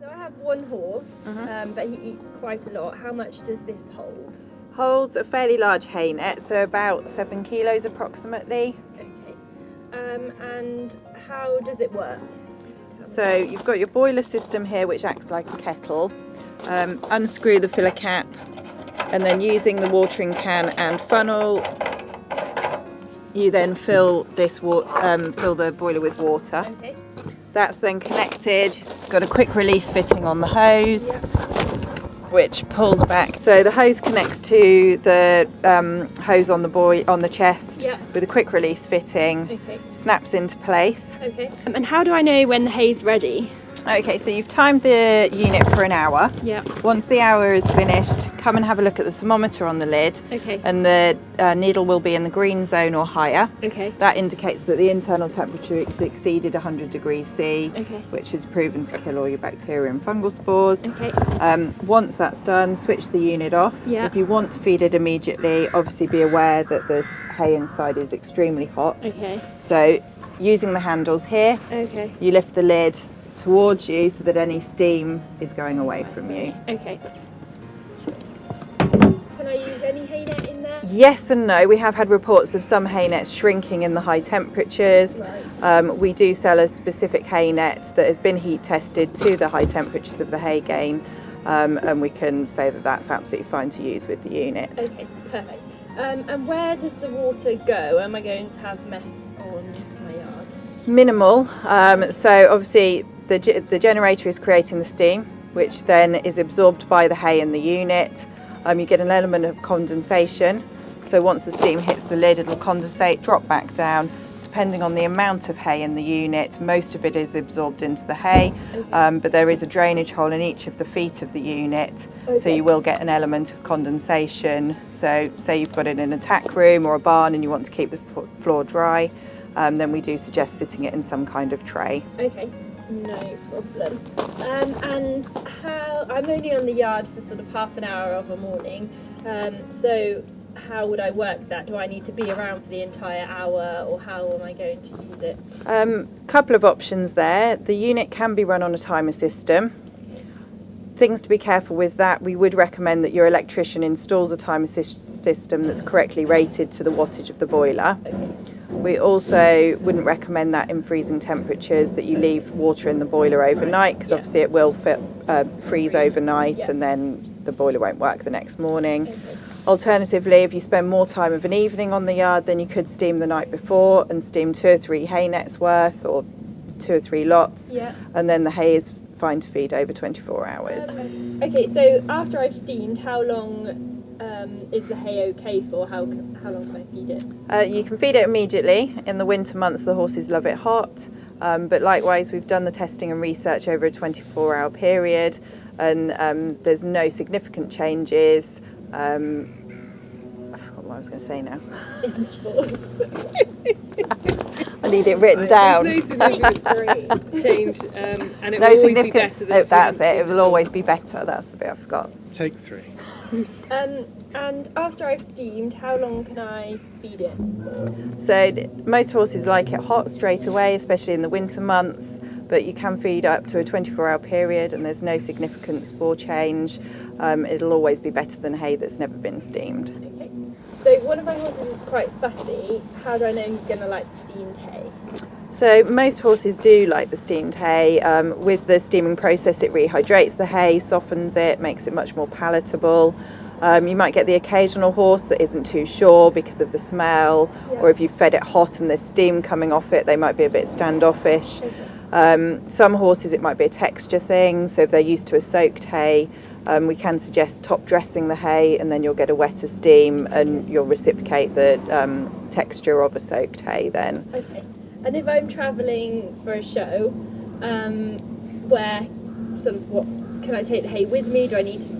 So I have one horse, but he eats quite a lot. How much does this hold? Holds a fairly large hay net, so about 7 kilos approximately. Okay. And how does it work? So you've got your boiler system here, which acts like a kettle. Unscrew the filler cap, and then using the watering can and funnel, you then fill the boiler with water. Okay. That's then connected. Got a quick release fitting on the hose, which pulls back. So the hose connects to the hose on the chest with a quick release fitting. Okay. Snaps into place. Okay. And how do I know when the hay's ready? Okay, so you've timed the unit for an hour. Yeah. Once the hour is finished, come and have a look at the thermometer on the lid. Okay. And the needle will be in the green zone or higher. Okay. That indicates that the internal temperature has exceeded 100 degrees C, which is proven to kill all your bacteria and fungal spores. Okay. Once that's done, switch the unit off. Yeah. If you want to feed it immediately, obviously be aware that the hay inside is extremely hot. Okay. So using the handles here, you lift the lid towards you so that any steam is going away from you. Okay. Can I use any hay net in there? Yes and no. We have had reports of some hay nets shrinking in the high temperatures. Right. We do sell a specific hay net that has been heat tested to the high temperatures of the Haygain, and we can say that that's absolutely fine to use with the unit. Okay, perfect. And where does the water go? Am I going to have mess on my yard? Minimal. So obviously the generator is creating the steam, which then is absorbed by the hay in the unit. You get an element of condensation. So once the steam hits the lid, it'll condensate, drop back down. Depending on the amount of hay in the unit, most of it is absorbed into the hay, but there is a drainage hole in each of the feet of the unit, so you will get an element of condensation. So say you've got it in a tack room or a barn and you want to keep the floor dry, then we do suggest sitting it in some kind of tray. Okay, no problem. And I'm only on the yard for sort of half an hour of a morning, so how would I work that? Do I need to be around for the entire hour, or how am I going to use it? Couple of options there. The unit can be run on a timer system. Things to be careful with that, we would recommend that your electrician installs a timer system that's correctly rated to the wattage of the boiler. We also wouldn't recommend that in freezing temperatures, that you leave water in the boiler overnight, because obviously it will freeze overnight and then the boiler won't work the next morning. Alternatively, if you spend more time of an evening on the yard, then you could steam the night before and steam 2 or 3 hay nets worth, or 2 or 3 lots, and then the hay is fine to feed over 24 hours. Okay, so after I've steamed, how long is the hay okay for? How long can I feed it? You can feed it immediately. In the winter months, the horses love it hot, but likewise, we've done the testing and research over a 24-hour period, and there's no significant changes. I forgot what I was going to say now. I need it written down. There's no significant change, and it No will always be better significant. than That's it. It will always be better. That's the bit I forgot. Take 3. And after I've steamed, how long can I feed it? So most horses like it hot straight away, especially in the winter months, but you can feed up to a 24-hour period and there's no significant spore change. It'll always be better than hay that's never been steamed. Okay. So one of my horses is quite fussy. How do I know he's going to like steamed hay? So most horses do like the steamed hay. With the steaming process, it rehydrates the hay, softens it, makes it much more palatable. You might get the occasional horse that isn't too sure because of the smell, or if you fed it hot and there's steam coming off it, they might be a bit standoffish. Some horses, it might be a texture thing, so if they're used to a soaked hay, we can suggest top dressing the hay, and then you'll get a wetter steam and you'll reciprocate the texture of a soaked hay then. Okay. And if I'm travelling for a show, where sort of what can I take the hay with me? Do I need to?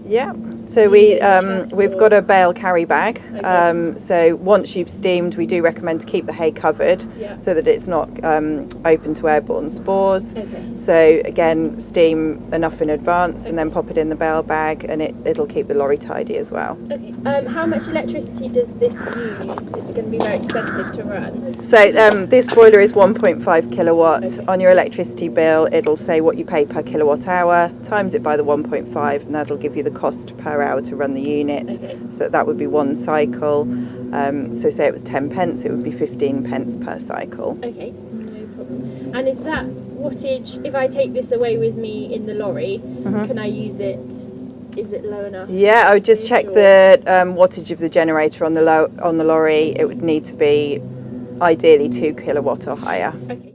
Yeah. So we've got a bale carry bag. Okay. So once you've steamed, we do recommend to keep the hay covered Yeah. so that it's not open to airborne spores. Okay. So again, steam enough in advance and then pop it in the bale bag, and it'll keep the lorry tidy as well. Okay. How much electricity does this use? Is it going to be very expensive to run? So this boiler is 1.5 kilowatt. Okay. On your electricity bill, it'll say what you pay per kilowatt hour, times it by the 1.5, and that'll give you the cost per hour to run the unit. Okay. So that would be one cycle. So say it was 10 pence, it would be 15 pence per cycle. Okay, no problem. And is that wattage, if I take this away with me in the lorry, can I use it? Is it low enough? Yeah, I would just check Sure. the wattage of the generator on the lorry. It would need to be ideally 2 kilowatt or higher. Okay.